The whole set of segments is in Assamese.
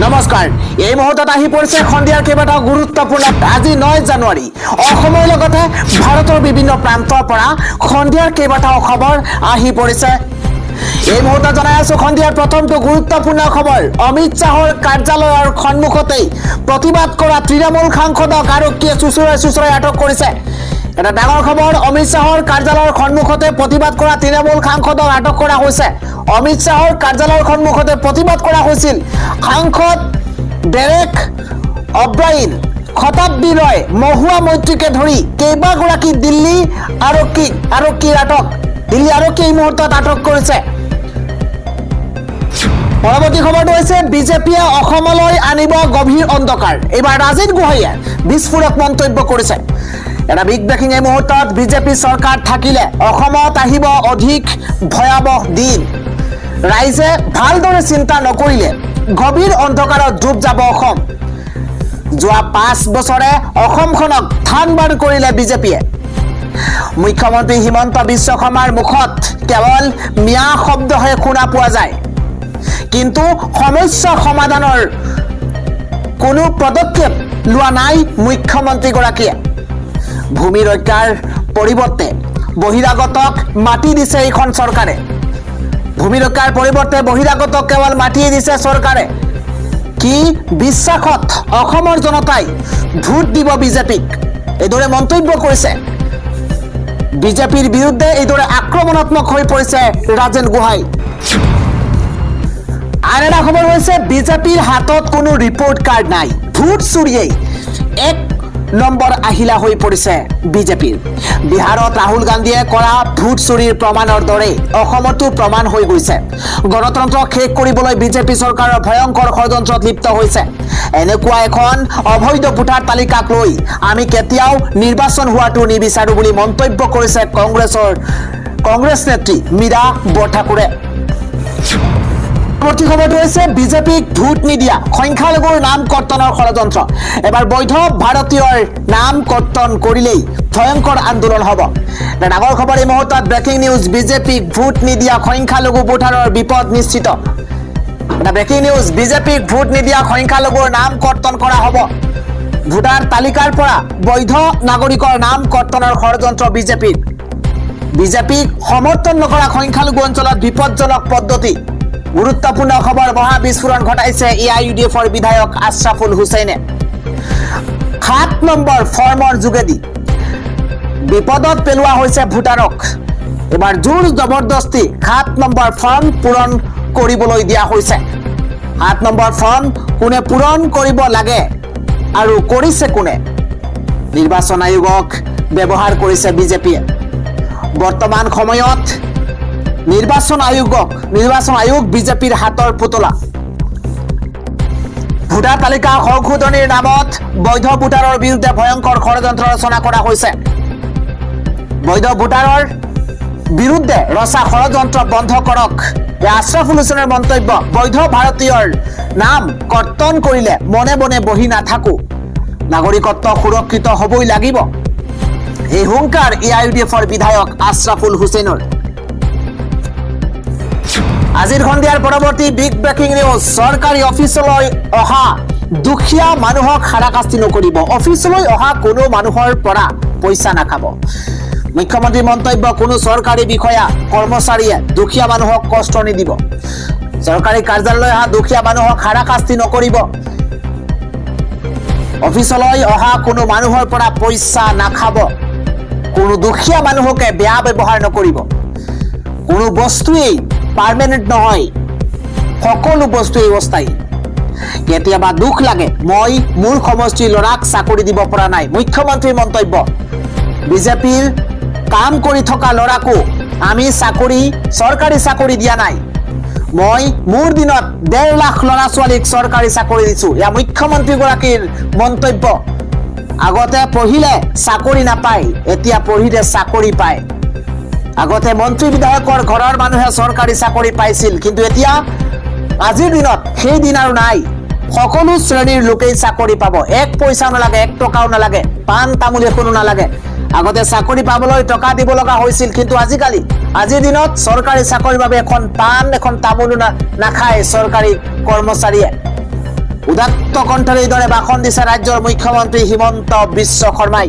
নমস্কাৰ এই মুহূৰ্তত আহি পৰিছে সন্ধিয়াৰ কেইবাটাও গুৰুত্বপূৰ্ণ আজি 9 জানুৱাৰী অসমৰ লগতে ভাৰতৰ বিভিন্ন প্ৰান্তৰ পৰা সন্ধিয়াৰ কেইবাটাও খবৰ আহি পৰিছে এই মুহূৰ্তত জনাই আছো সন্ধিয়াৰ প্ৰথমটো গুৰুত্বপূৰ্ণ খবৰ অমিত শাহৰ কাৰ্যালয়ৰ সন্মুখতেই প্ৰতিবাদ কৰা তৃণমূল সাংসদক আৰক্ষীয়ে চুচুৰাই আটক কৰিছে এটা ডাঙৰ খবৰ অমিত শাহৰ কাৰ্যালয়ৰ সন্মুখতে প্ৰতিবাদ কৰা তৃণমূল সাংসদক আটক কৰা হৈছে অমিত শাহৰ কাৰ্যালয়ৰ সন্মুখতে প্ৰতিবাদ কৰা হৈছিল সাংসদ ডেৰেক অব্ৰাইন শতাব্দী ৰয় মহুৱা মৈত্ৰীকে ধৰি কেইবাগৰাকী দিল্লী আৰক্ষীৰ আটক দিল্লী আৰক্ষীয়ে এই মুহূৰ্তত আটক কৰিছে পৰৱৰ্তী খবৰটো হৈছে বিজেপিয়ে অসমলৈ আনিব গভীৰ অন্ধকাৰ এইবাৰ ৰাজেন গোহাঁইয়ে বিস্ফোৰক মন্তব্য কৰিছে এটা বিগ ব্ৰেকিং এই মুহূৰ্তত বিজেপি চৰকাৰ থাকিলে অসমত আহিব অধিক ভয়াৱহ দিন ৰাইজে ভালদৰে চিন্তা নকৰিলে গভীৰ অন্ধকাৰত ডুব যাব অসম যোৱা 5 বছৰে অসমখনক থানবাৰ কৰিলে বিজেপিয়ে মুখ্যমন্ত্ৰী হিমন্ত বিশ্ব শৰ্মাৰ মুখত কেৱল মিয়া শব্দহে শুনা পোৱা যায় কিন্তু সমস্যা সমাধানৰ কোনো পদক্ষেপ লোৱা নাই মুখ্যমন্ত্ৰীগৰাকীয়ে ভূমি ৰক্ষাৰ পৰিৱৰ্তে বহিৰাগতক মাটি দিছে এইখন চৰকাৰে ভূমি ৰক্ষাৰ পৰিৱৰ্তে বহিৰাগতক কেৱল মাটি দিছে চৰকাৰে কি বিশ্বাসত অসমৰ জনতাই ভোট দিব বিজেপিক এইদৰে মন্তব্য কৰিছে বিজেপিৰ বিৰুদ্ধে এইদৰে আক্ৰমণাত্মক হৈ পৰিছে ৰাজেন গোহাঁই আন এটা খবৰ হৈছে বিজেপিৰ হাতত কোনো ৰিপৰ্ট কাৰ্ড নাই ভোট চুৰিয়েই এক নম্বৰ আহিলা হৈ পৰিছে বিজেপিৰ বিহাৰত ৰাহুল গান্ধীয়ে কৰা ভোট চুৰিৰ প্ৰমাণৰ দৰে অসমতো প্ৰমাণ হৈ গৈছে গণতন্ত্ৰ শেষ কৰিবলৈ বিজেপি চৰকাৰৰ ভয়ংকৰ ষড়যন্ত্ৰত লিপ্ত হৈছে এনেকুৱা এখন অবৈধ ভোটাৰ তালিকাক লৈ আমি কেতিয়াও নিৰ্বাচন হোৱাটো নিবিচাৰো বুলি মন্তব্য কৰিছে কংগ্ৰেছ নেত্ৰী মীৰা বৰঠাকুৰে পৰৱৰ্তী খবৰটো হৈছে বিজেপিক ভোট নিদিয়া সংখ্যালঘুৰ নাম কৰ্তনৰ ষড়যন্ত্ৰ এবাৰ বৈধ ভাৰতীয়ৰ নাম কৰ্তন কৰিলেই ভয়ংকৰ আন্দোলন হ'ব ডাঙৰ খবৰ এই মুহূৰ্তত ব্ৰেকিং নিউজ বিজেপিক ভোট নিদিয়া সংখ্যালঘু ভোটাৰৰ বিপদ নিশ্চিত এটা ব্ৰেকিং নিউজ বিজেপিক ভোট নিদিয়া সংখ্যালঘুৰ নাম কৰ্তন কৰা হ'ব ভোটাৰ তালিকাৰ পৰা বৈধ নাগৰিকৰ নাম কৰ্তনৰ ষড়যন্ত্ৰ বিজেপিক সমৰ্থন নকৰা সংখ্যালঘু অঞ্চলত বিপদজনক পদ্ধতি গুৰুত্বপূৰ্ণ খবৰ মহা বিস্ফোৰণ ঘটাইছে এআইইউডিএফৰ বিধায়ক আশৰাফুল হুছেইনে 7 নম্বৰ ফৰ্মৰ যোগেদি বিপদত পেলোৱা হৈছে ভোটাৰক এবাৰ জোৰ জবৰদস্তি 7 নম্বৰ ফৰ্ম পূৰণ কৰিবলৈ দিয়া হৈছে 7 নম্বৰ ফৰ্ম কোনে পূৰণ কৰিব লাগে আৰু কৰিছে কোনে নিৰ্বাচন আয়োগক ব্যৱহাৰ কৰিছে বিজেপিয়ে বৰ্তমান সময়ত নিৰ্বাচন আয়োগ বিজেপিৰ হাতৰ পুতলা ভোটাৰ তালিকা সংশোধনীৰ নামত বৈধ ভোটাৰৰ বিৰুদ্ধে ভয়ংকৰ ষড়যন্ত্ৰ ৰচনা কৰা হৈছে বৈধ ভোটাৰৰ বিৰুদ্ধে ৰচা ষড়যন্ত্ৰ বন্ধ কৰক আশৰাফুল হুছেইনৰ মন্তব্য বৈধ ভাৰতীয়ৰ নাম কৰ্তন কৰিলে মনে মনে বহি নাথাকো নাগৰিকত্ব সুৰক্ষিত হ'বই লাগিব এই হুংকাৰ এআইইউডিএফৰ বিধায়ক আশৰাফুল হুছেইনৰ আজিৰ সন্ধিয়াৰ পৰৱৰ্তী বিগ ব্ৰেকিং নিউজ চৰকাৰী অফিচলৈ অহা দুখীয়া মানুহক হাৰাশাস্তি নকৰিব অফিচলৈ অহা কোনো মানুহৰ পৰা পইচা নাখাব মুখ্যমন্ত্ৰীৰ মন্তব্য কোনো চৰকাৰী বিষয়া কৰ্মচাৰীয়ে দুখীয়া মানুহক কষ্ট নিদিব চৰকাৰী কাৰ্যালয়লৈ অহা দুখীয়া মানুহক হাৰাশাস্তি নকৰিব অফিচলৈ অহা কোনো মানুহৰ পৰা পইচা নাখাব কোনো দুখীয়া মানুহকে বেয়া ব্যৱহাৰ নকৰিব কোনো বস্তুৱেই পাৰ্মানেন্ট নহয় সকলো বস্তুৱেই অস্থায়ী কেতিয়াবা দুখ লাগে মই মোৰ সমষ্টিৰ ল'ৰাক চাকৰি দিব পৰা নাই মুখ্যমন্ত্ৰীৰ মন্তব্য বিজেপিৰ কাম কৰি থকা ল'ৰাকো আমি চৰকাৰী চাকৰি দিয়া নাই মই মোৰ দিনত 1.5 লাখ ল'ৰা ছোৱালীক চৰকাৰী চাকৰি দিছো এয়া মুখ্যমন্ত্ৰীগৰাকীৰ মন্তব্য আগতে পঢ়িলে চাকৰি নাপায় এতিয়া পঢ়িলে চাকৰি পায় আগতে মন্ত্ৰী বিধায়কৰ ঘৰৰ মানুহে চৰকাৰী চাকৰি পাইছিল কিন্তু এতিয়া আজিৰ দিনত সেই দিন আৰু নাই সকলো শ্ৰেণীৰ লোকেই চাকৰি পাব এক পইচা নালাগে এক টকাও নালাগে পান তামোল একো নালাগে আগতে চাকৰি পাবলৈ টকা দিব লগা হৈছিল কিন্তু আজিৰ দিনত চৰকাৰী চাকৰিৰ বাবে এখন পান এখন তামোল নাখায় চৰকাৰী কৰ্মচাৰীয়ে উদাত্ত কণ্ঠৰে এইদৰে ভাষণ দিছে ৰাজ্যৰ মুখ্যমন্ত্ৰী হিমন্ত বিশ্ব শৰ্মাই।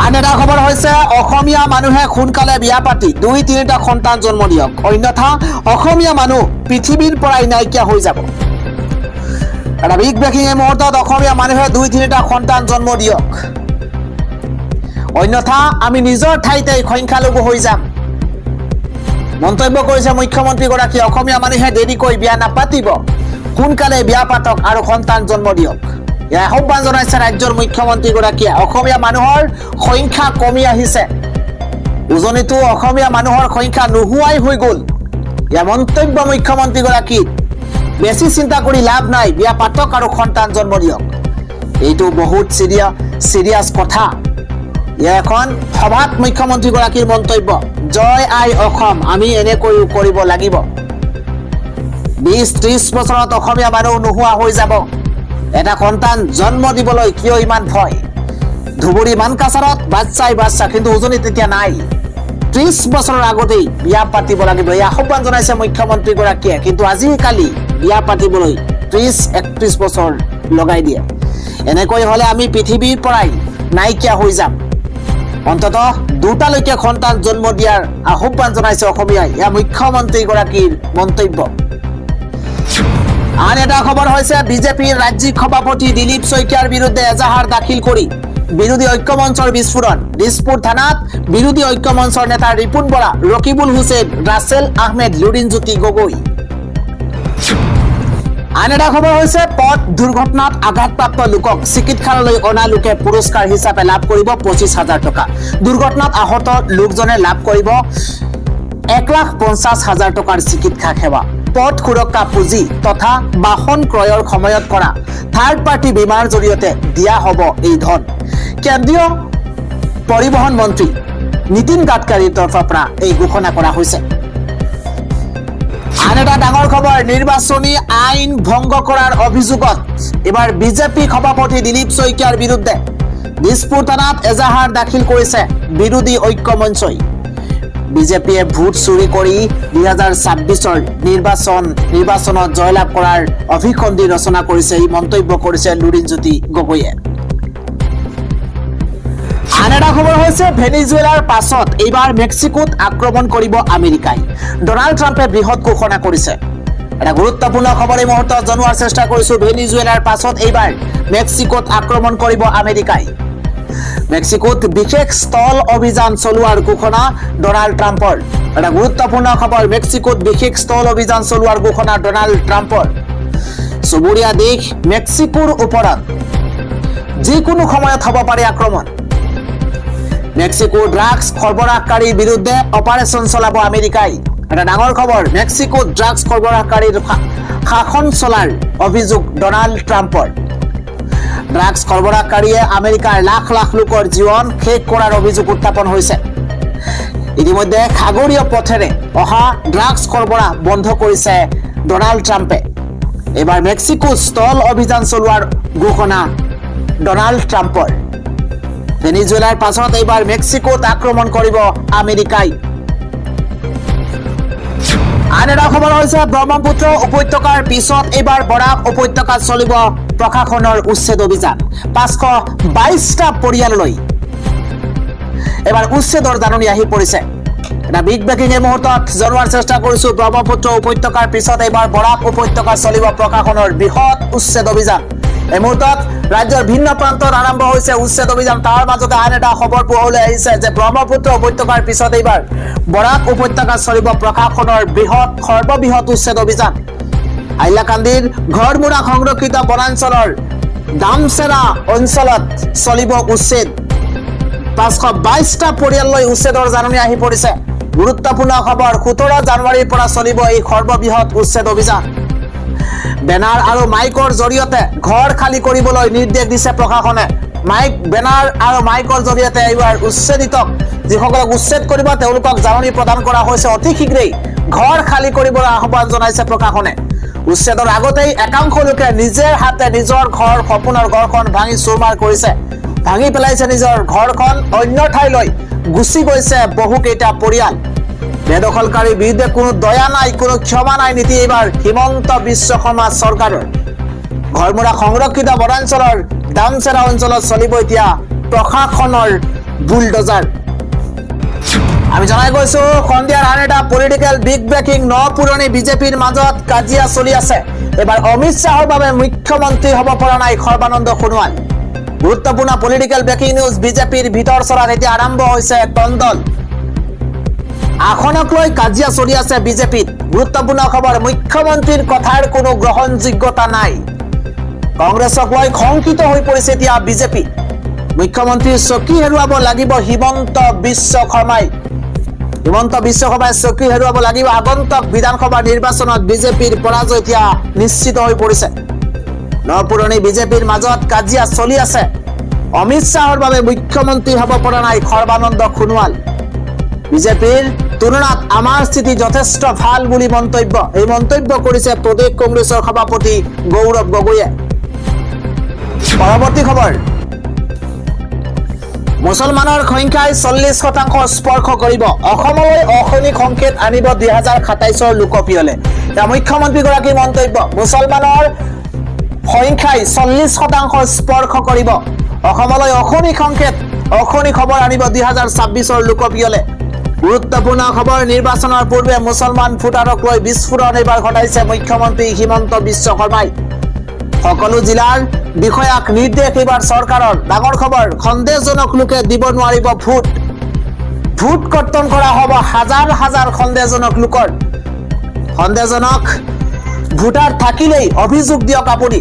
আন এটা খবৰ হৈছে অসমীয়া মানুহে সোনকালে বিয়া পাতি 2-3টা সন্তান জন্ম দিয়ক, অন্যথা অসমীয়া মানুহ পৃথিৱীৰ পৰাই নাইকিয়া হৈ যাব। এটা বিগ ব্ৰেকিং এই মুহূৰ্তত অসমীয়া মানুহে 2-3টা সন্তান জন্ম দিয়ক, অন্যথা আমি নিজৰ ঠাইতে সংখ্যালঘু হৈ যাম। মন্তব্য কৰিছে মুখ্যমন্ত্ৰীগৰাকীয়ে। অসমীয়া মানুহে দেৰিকৈ বিয়া নাপাতিব, সোনকালে বিয়া পাতক আৰু সন্তান জন্ম দিয়ক। এয়া আহ্বান জনাইছে ৰাজ্যৰ মুখ্যমন্ত্ৰীগৰাকীয়ে। অসমীয়া মানুহৰ সংখ্যা কমি আহিছে, উজনিতো অসমীয়া মানুহৰ সংখ্যা নোহোৱাই হৈ গ'ল। এয়া মন্তব্য মুখ্যমন্ত্ৰীগৰাকীৰ। বেছি চিন্তা কৰি লাভ নাই, বিয়া পাতক আৰু সন্তান জন্ম দিয়ক। এইটো বহুত চিৰিয়াছ কথা। এখন সভাত মুখ্যমন্ত্ৰীগৰাকীৰ মন্তব্য। জয় আই অসম, আমি এনেকৈও কৰিব লাগিব। 20-30 বছৰত অসমীয়া মানুহ নোহোৱা হৈ যাব। এটা সন্তান জন্ম দিবলৈ কিয় ইমান ভয়? ধুবুৰী মানকাছাৰত বাচ্চা, কিন্তু উজনিত এতিয়া নাই। 30 বছৰৰ আগতেই বিয়া পাতিব লাগিব, এই আহ্বান জনাইছে মুখ্যমন্ত্ৰীগৰাকীয়ে। কিন্তু আজিকালি বিয়া পাতিবলৈ 30-31 বছৰ লগাই দিয়ে। এনেকৈ হলে আমি পৃথিৱীৰ পৰাই নাইকিয়া হৈ যাম। অন্ততঃ 2টালৈকে সন্তান জন্ম দিয়াৰ আহ্বান জনাইছে অসমীয়াই। এয়া মুখ্যমন্ত্ৰীগৰাকীৰ মন্তব্য। আন এটা খবৰ হৈছে বিজেপিৰ ৰাজ্যিক সভাপতি দিলীপ শইকীয়াৰ বিৰুদ্ধে এজাহাৰ দাখিল কৰি বিৰোধী ঐক্য মঞ্চৰ বিস্ফোৰণ। দিছপুৰ থানাত বিৰোধী ঐক্য মঞ্চৰ নেতা ৰিপুন বৰা, ৰকিবুল হুছেইন, ৰাছেল আহমেদ, লুৰিণজ্যোতি গগৈ। আন এটা খবৰ হৈছে পথ দুৰ্ঘটনাত আঘাতপ্ৰাপ্ত লোকক চিকিৎসালয়লৈ অনা লোকে পুৰস্কাৰ হিচাপে লাভ কৰিব 25,000 টকা। দুৰ্ঘটনাত আহত লোকজনে লাভ কৰিব 1,50,000 টকাৰ চিকিৎসা সেৱা। পথ সুৰক্ষা পুঁজি তথা বাহন ক্ৰয়ৰ সময়ত কৰা থাৰ্ড পাৰ্টি বীমাৰ জৰিয়তে দিয়া হ'ব এই ধন। কেন্দ্ৰীয় পৰিবহণ মন্ত্ৰী নীতিন গাডকাৰীৰ তৰফৰ পৰা এই ঘোষণা কৰা হৈছে। আন এটা ডাঙৰ খবৰ, নিৰ্বাচনী আইন ভংগ কৰাৰ অভিযোগত এবাৰ বিজেপি সভাপতি দিলীপ শইকীয়াৰ বিৰুদ্ধে দিছপুৰ থানাত এজাহাৰ দাখিল কৰিছে বিৰোধী ঐক্য মঞ্চই। বিজেপিয়ে ভোট চুৰি কৰি 2026ৰ নিৰ্বাচনত জয়লাভ কৰাৰ অভিসন্ধি ৰচনা কৰিছে, এই মন্তব্য কৰিছে লুৰিণজ্যোতি গগৈয়ে। আন এটা খবৰ হৈছে ভেনিজুৱেলাৰ পাছত এইবাৰ মেক্সিকোত আক্ৰমণ কৰিব আমেৰিকাই। ডনাল্ড ট্ৰাম্পে বৃহৎ ঘোষণা কৰিছে। এটা গুৰুত্বপূৰ্ণ খবৰ এই মুহূৰ্তত জনোৱাৰ চেষ্টা কৰিছো। ভেনিজুৱেলাৰ পাছত এইবাৰ মেক্সিকোত আক্ৰমণ কৰিব আমেৰিকাই। মেক্সিকোত বিশেষ স্থল অভিযান চলোৱাৰ ঘোষণা ডনাল্ড ট্ৰাম্পৰ। এটা গুৰুত্বপূৰ্ণ খবৰ, মেক্সিকোত বিশেষ স্থল অভিযান চলোৱাৰ ঘোষণা ডনাল্ড ট্ৰাম্পৰ। চুবুৰীয়া দেশ মেক্সিকোৰ ওপৰত যিকোনো সময়ত হ'ব পাৰে আক্ৰমণ। মেক্সিকোৰ ড্ৰাগছ সৰবৰাহকাৰীৰ বিৰুদ্ধে অপাৰেশ্যন চলাব আমেৰিকাই। এটা ডাঙৰ খবৰ, মেক্সিকোত ড্ৰাগছ সৰবৰাহকাৰীৰ শাসন চলাৰ অভিযোগ ডনাল্ড ট্ৰাম্পৰ। ড্ৰাগছ সৰবৰাহকাৰীয়ে আমেৰিকাৰ লাখ লাখ লোকৰ জীৱন শেষ কৰাৰ অভিযোগ উত্থাপন হৈছে। ইতিমধ্যে সাগৰীয় পথেৰে অহা ড্ৰাগছ সৰবৰাহ বন্ধ কৰিছে ডনাল্ড ট্ৰাম্পে। এইবাৰ মেক্সিকোত স্থল অভিযান চলোৱাৰ ঘোষণা ডনাল্ড ট্ৰাম্পৰ। ভেনিজুৱেলাৰ পাছত এইবাৰ মেক্সিকোত আক্ৰমণ কৰিব আমেৰিকাই। আন এটা খবৰ হৈছে ব্ৰহ্মপুত্ৰ উপত্যকাৰ পিছত এইবাৰ বৰাক উপত্যকাত চলিব প্ৰশাসনৰ উচ্ছেদ অভিযান। 522টা পৰিয়াললৈ এবাৰ উচ্ছেদৰ জাননী আহি পৰিছে। এটা বিগ ব্ৰেকিং এই মুহূৰ্তত জনোৱাৰ চেষ্টা কৰিছো। ব্ৰহ্মপুত্ৰ উপত্যকাৰ পিছত এইবাৰ বৰাক উপত্যকাত চলিব প্ৰশাসনৰ বৃহৎ উচ্ছেদ অভিযান। এই মুহূৰ্তত ৰাজ্যৰ ভিন্ন প্ৰান্তত আৰম্ভ হৈছে উচ্ছেদ অভিযান। তাৰ মাজতে আন এটা খবৰ পোহৰলৈ আহিছে যে ব্ৰহ্মপুত্ৰ উপত্যকাৰ পিছত এইবাৰ বৰাক উপত্যকাত চলিব প্ৰশাসনৰ সৰ্ববৃহৎ উচ্ছেদ অভিযান। হাইলাকান্দিৰ ঘৰমুৰা সংৰক্ষিত বনাঞ্চলৰ দামচেৰা অঞ্চলত চলিব উচ্ছেদ। 522টা পৰিয়াললৈ উচ্ছেদৰ জাননী আহি পৰিছে। গুৰুত্বপূৰ্ণ খবৰ, 17 জানুৱাৰীৰ পৰা চলিব এই সৰ্ববৃহৎ উচ্ছেদ অভিযান। বেনাৰ আৰু মাইকৰ জৰিয়তে ঘৰ খালী কৰিবলৈ নিৰ্দেশ দিছে প্ৰশাসনে। বেনাৰ আৰু মাইকৰ জৰিয়তে এইবাৰ উচ্ছেদিতক যিসকলক উচ্ছেদ কৰিব তেওঁলোকক জাননী প্ৰদান কৰা হৈছে। অতি শীঘ্ৰেই ঘৰ খালী কৰিবলৈ আহ্বান জনাইছে প্ৰশাসনে। উচ্ছেদৰ আগতেই একাংশ লোকে নিজৰ হাতে নিজৰ সপোনৰ ঘৰখন ভাঙি চুৰমাৰ কৰিছে। ভাঙি পেলাইছে নিজৰ ঘৰখন, অন্য ঠাইলৈ গুচি গৈছে বহুকেইটা পৰিয়াল। বেদখলকাৰীৰ বিৰুদ্ধে কোনো দয়া নাই, কোনো ক্ষমা নাই নীতি এবাৰ হিমন্ত বিশ্ব শৰ্মা চৰকাৰৰ। ঘৰমুৰা সংৰক্ষিত বনাঞ্চলৰ দামচেৰা অঞ্চলত চলিব এতিয়া প্ৰশাসনৰ বুলডজাৰ। আমি জনাই গৈছো সন্ধিয়াৰ আন এটা পলিটিকেল বিগ ব্ৰেকিং। ন পুৰণি বিজেপিৰ মাজত কাজিয়া চলি আছে। এবাৰ অমিত শ্বাহৰ বাবে মুখ্যমন্ত্ৰী হ'ব পৰা নাই সৰ্বানন্দ সোণোৱাল। গুৰুত্বপূৰ্ণ পলিটিকেল ব্ৰেকিং নিউজ। বিজেপিৰ ভিতৰ চৰাত এতিয়া আৰম্ভ হৈছে কন্দল। আসনক লৈ কাজিয়া চলি আছে বিজেপিত। গুৰুত্বপূৰ্ণ খবৰ, মুখ্যমন্ত্ৰীৰ কথাৰ কোনো গ্ৰহণযোগ্যতা নাই। কংগ্ৰেছক লৈ শংকিত হৈ পৰিছে এতিয়া বিজেপি। মুখ্যমন্ত্ৰীৰ চকী হেৰুৱাব লাগিব হিমন্ত বিশ্ব শৰ্মাই। হিমন্ত বিশ্ব শৰ্মাই চকী হেৰুৱাব লাগিব। আগন্তুক বিধানসভা নিৰ্বাচনত বিজেপিৰ পৰাজয় এতিয়া নিশ্চিত হৈ পৰিছে। নপুৰণি বিজেপিৰ মাজত কাজিয়া চলি আছে। অমিত শ্বাহৰ বাবে মুখ্যমন্ত্ৰী হ'ব পৰা নাই সৰ্বানন্দ সোণোৱাল। বিজেপিৰ তুলনাত আমাৰ স্থিতি যথেষ্ট ভাল বুলি মন্তব্য। এই মন্তব্য কৰিছে প্ৰদেশ কংগ্ৰেছৰ সভাপতি গৌৰৱ গগৈয়ে। পৰৱৰ্তী খবৰ, মুছলমানৰ সংখ্যাই 40% স্পৰ্শ কৰিব। অসমলৈ অশনি সংকেত আনিব 2027 লোকপিয়লে। এতিয়া মুখ্যমন্ত্ৰীগৰাকীৰ মন্তব্য, মুছলমানৰ সংখ্যাই 40% স্পৰ্শ কৰিব। অসমলৈ অশনি সংকেত, অশনি খবৰ আনিব 2026 লোকপিয়লে। গুৰুত্বপূৰ্ণ খবৰ, নিৰ্বাচনৰ পূৰ্বে মুছলমান ভোটাৰক লৈ বিস্ফোৰণ এইবাৰ ঘটাইছে মুখ্যমন্ত্ৰী হিমন্ত বিশ্ব শৰ্মাই। সকলো জিলাৰ বিষয়াক নিৰ্দেশ এইবাৰ চৰকাৰৰ। ডাঙৰ খবৰ, সন্দেহজনক লোকে দিব নোৱাৰিব ভোট। ভোট কৰ্তন কৰা হ'ব হাজাৰ হাজাৰ সন্দেহজনক লোকৰ। সন্দেহজনক ভোটাৰ থাকিলেই অভিযোগ দিয়ক আপুনি।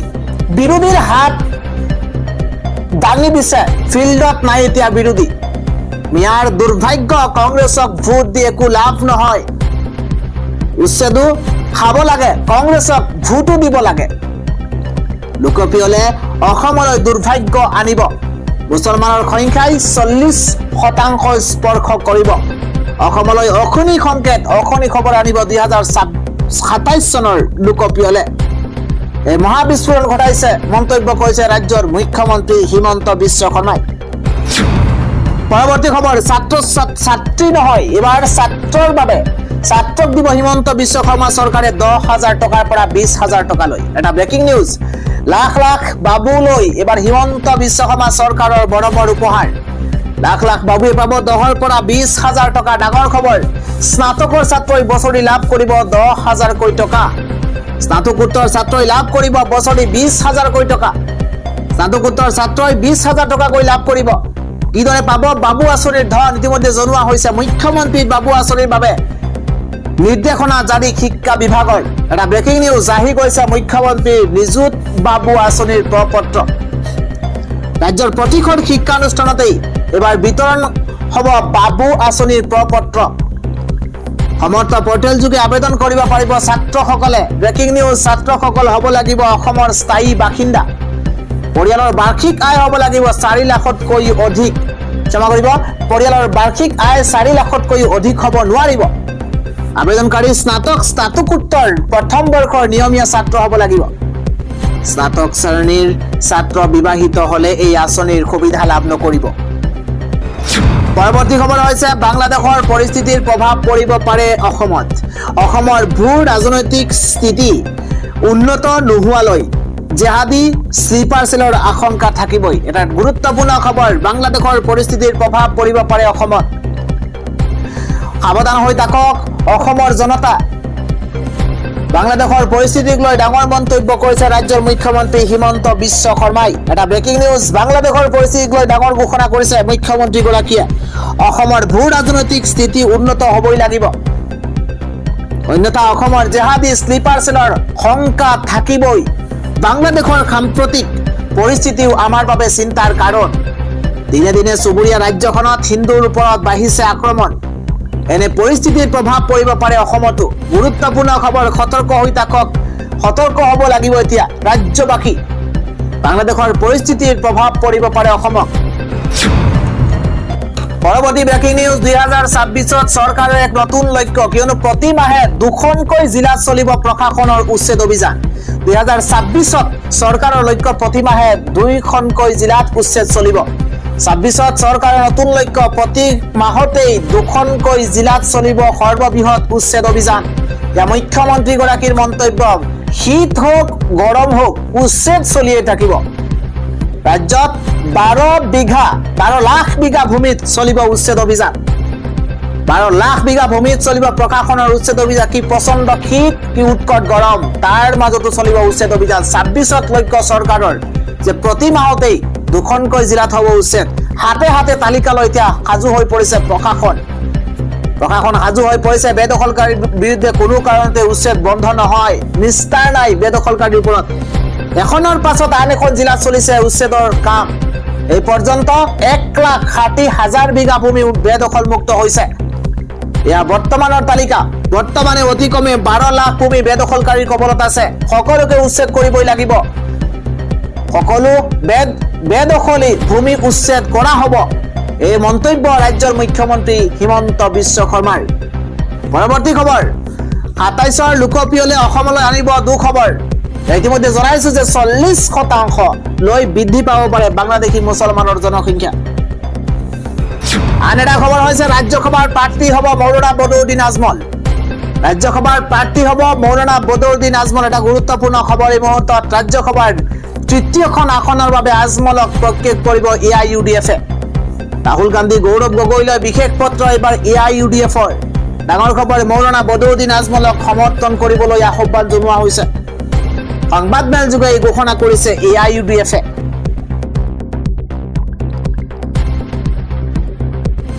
বিৰোধীৰ হাত দাঙি দিছে, ফিল্ডত নাই এতিয়া বিৰোধী। মিয়াৰ দুৰ্ভাগ্য, কংগ্ৰেছক ভোট দি একো লাভ নহয়। উচ্ছেদো খাব লাগে, কংগ্ৰেছক ভোটো দিব লাগে। লোকপিয়লে অসমলৈ দুৰ্ভাগ্য আনিব। মুছলমানৰ সংখ্যাই 40% স্পৰ্শ কৰিব। অসমলৈ অশনি সংকেত, অশনি খবৰ আনিব 2027 চনৰ লোকপিয়লে। এই মহাবিস্ফোৰণ ঘটাইছে মন্তব্য কৰিছে ৰাজ্যৰ মুখ্যমন্ত্ৰী হিমন্ত বিশ্ব শৰ্মাই। পৰৱৰ্তী খবৰ, ছাত্ৰী নহয় এবাৰ ছাত্ৰৰ বাবে। ছাত্ৰক দিব হিমন্ত বিশ্ব শৰ্মা চৰকাৰে 10,000 টকাৰ পৰা 20,000 টকালৈ। এটা ব্ৰেকিং নিউজ। লাখ লাখ বাবুলৈ এবাৰ হিমন্ত বিশ্ব শৰ্মা চৰকাৰৰ বৰমৰ উপহাৰ। লাখ লাখ বাবুৱে পাব 10ৰ পৰা 20,000 টকা। ডাঙৰ খবৰ, স্নাতকৰ ছাত্ৰই বছৰি লাভ কৰিব 10,000 টকা। স্নাতকোত্তৰ ছাত্ৰই লাভ কৰিব বছৰি 20,000 টকা। স্নাতকোত্তৰ ছাত্ৰই 20,000 টকাকৈ লাভ কৰিব। কিদৰে পাব বাবু আঁচনিৰ ধন ইতিমধ্যে জনোৱা হৈছে। মুখ্যমন্ত্ৰীৰ বাবু আঁচনিৰ বাবে নিৰ্দেশনা জাৰি শিক্ষা বিভাগৰ। এটা ব্ৰেকিং নিউজ। আহি গৈছে মুখ্যমন্ত্ৰীৰ নিযুত বাবু আঁচনিৰ প্ৰপত্ৰ। ৰাজ্যৰ প্ৰতিখন শিক্ষানুষ্ঠানতেই এবাৰ বিতৰণ হ'ব বাবু আঁচনিৰ প্ৰপত্ৰ। সমৰ্থ পৰ্টেল যোগে আবেদন কৰিব পাৰিব ছাত্ৰসকলে। Breaking news. ছাত্ৰসকল হ'ব লাগিব অসমৰ স্থায়ী বাসিন্দা। পৰিয়ালৰ বাৰ্ষিক আয় হ'ব লাগিব 4 লাখতকৈ অধিক। ক্ষমা কৰিব, পৰিয়ালৰ বাৰ্ষিক আয় 4 লাখতকৈ অধিক হ'ব নোৱাৰিব। আবেদনকাৰী স্নাতকোত্তৰ প্ৰথম বৰ্ষৰ নিয়মীয়া ছাত্ৰ হ'ব লাগিব। স্নাতক শ্ৰেণীৰ ছাত্ৰ বিবাহিত হলে এই আঁচনিৰ সুবিধা লাভ নকৰিব। পৰৱৰ্তী খবৰ হৈছে, বাংলাদেশৰ পৰিস্থিতিৰ প্ৰভাৱ পৰিব পাৰে অসমত। অসমৰ ভূ ৰাজনৈতিক স্থিতি উন্নত নোহোৱালৈ জেহাদী শ্লিপাৰ চেলৰ আশংকা থাকিবই। এটা গুৰুত্বপূৰ্ণ খবৰ, বাংলাদেশৰ পৰিস্থিতিৰ প্ৰভাৱ পৰিব পাৰে অসমত। সাৱধান হৈ থাকক অসমৰ জনতা। বাংলাদেশৰ পৰিস্থিতিক লৈ ডাঙৰ মন্তব্য কৰিছে ৰাজ্যৰ মুখ্যমন্ত্ৰী হিমন্ত বিশ্ব শৰ্মাই। এটা ব্ৰেকিং নিউজ। বাংলাদেশৰ পৰিস্থিতিক লৈ ডাঙৰ ঘোষণা কৰিছে মুখ্যমন্ত্ৰীগৰাকীয়ে। অসমৰ ভূ ৰাজনৈতিক স্থিতি উন্নত হ'বই লাগিব, অন্যথা অসমৰ জেহাদী শ্লিপাৰ চেলৰ শংকা থাকিবই। বাংলাদেশৰ সাম্প্ৰতিক পৰিস্থিতিও আমাৰ বাবে চিন্তাৰ কাৰণ। দিনে দিনে চুবুৰীয়া ৰাজ্যখনত হিন্দুৰ ওপৰত বাঢ়িছে আক্ৰমণ। এনে পৰিস্থিতিৰ প্ৰভাৱ পৰিব পাৰে অসমতো। গুৰুত্বপূৰ্ণ খবৰ, সতৰ্ক হৈ থাকক, সতৰ্ক হ'ব লাগিব এতিয়া ৰাজ্যবাসী। বাংলাদেশৰ পৰিস্থিতিৰ প্ৰভাৱ পৰিব পাৰে অসমত। পৰৱৰ্তী ব্ৰেকিং নিউজ। 2026ত চৰকাৰৰ এক নতুন লক্ষ্য, কিয়নো প্ৰতি মাহে 2খনকৈ জিলাত চলিব প্ৰশাসনৰ উচ্ছেদ অভিযান। 2026ত চৰকাৰৰ লক্ষ্য, প্ৰতি মাহে 2খনকৈ জিলাত উচ্ছেদ চলিব। 26ত চৰকাৰৰ নতুন লক্ষ্য প্ৰতি মাহতেই 2খনকৈ জিলাত চলিব সৰ্ববৃহৎ উচ্ছেদ অভিযান। এতিয়া মুখ্যমন্ত্ৰীগৰাকীৰ মন্তব্য, শীত হোক গৰম হোক উচ্ছেদ চলিয়ে থাকিব। ৰাজ্যত 12 লাখ বিঘা ভূমিত চলিব উচ্ছেদ অভিযান। 12 লাখ বিঘা ভূমিত চলিব প্ৰশাসনৰ উচ্ছেদ অভিযান। কি প্ৰচণ্ড শীত, কি উৎকট গৰম, তাৰ মাজতো চলিব উচ্ছেদ অভিযান। 26ত লক্ষ্য চৰকাৰৰ যে প্ৰতি মাহতেই 2খনকৈ জিলাত হ'ব উচ্ছেদ। হাতে হাতে তালিকালৈ এতিয়া সাজু হৈ পৰিছে প্ৰশাসন সাজু হৈ পৰিছে। বেদখলকাৰীৰ বিৰুদ্ধে কোনো কাৰণতে উচ্ছেদ বন্ধ নহয়, নিস্তাৰ নাই বেদখলকাৰীৰ ওপৰত। এখনৰ পাছত আন এখন জিলাত চলিছে উচ্ছেদৰ কাম। এই পৰ্যন্ত 1,60,000 বিঘা ভূমি বেদখলমুক্ত হৈছে। এয়া বৰ্তমানৰ তালিকা। বৰ্তমানে অতি কমে 12 লাখ ভূমি বেদখলকাৰীৰ কবলত আছে। সকলোকে উচ্ছেদ কৰিবই লাগিব। সকলো বেদখলী ভূমি উচ্ছেদ কৰা হ'ব। এই মন্তব্য ৰাজ্যৰ মুখ্যমন্ত্ৰী হিমন্ত বিশ্ব শৰ্মাৰ। পৰৱৰ্তী খবৰ, 27ৰ লোকপিয়লে অসমলৈ আনিব দুখবৰ। ইতিমধ্যে জনাইছো যে 40% লৈ বৃদ্ধি পাব পাৰে বাংলাদেশী মুছলমানৰ জনসংখ্যা। আন এটা খবৰ হৈছে ৰাজ্যসভাৰ প্ৰাৰ্থী হ'ব মৌলানা বদৰুদ্দিন আজমল। ৰাজ্যসভাৰ প্ৰাৰ্থী হ'ব মৌলানা বদৰুদ্দিন আজমল। এটা গুৰুত্বপূৰ্ণ খবৰ এই মুহূৰ্তত। ৰাজ্যসভাৰ 3য়খন আসনৰ বাবে আজমলক প্ৰক্ষেপ কৰিব AIUDF। ৰাহুল গান্ধী, গৌৰৱ গগৈলৈ বিশেষ পত্ৰ এবাৰ AIUDFৰ। ডাঙৰ খবৰ, মৌলানা বদৰুদ্দিন আজমলক সমৰ্থন কৰিবলৈ আহ্বান জনোৱা হৈছে। সংবাদমেল যোগে এই ঘোষণা কৰিছে AIUDF।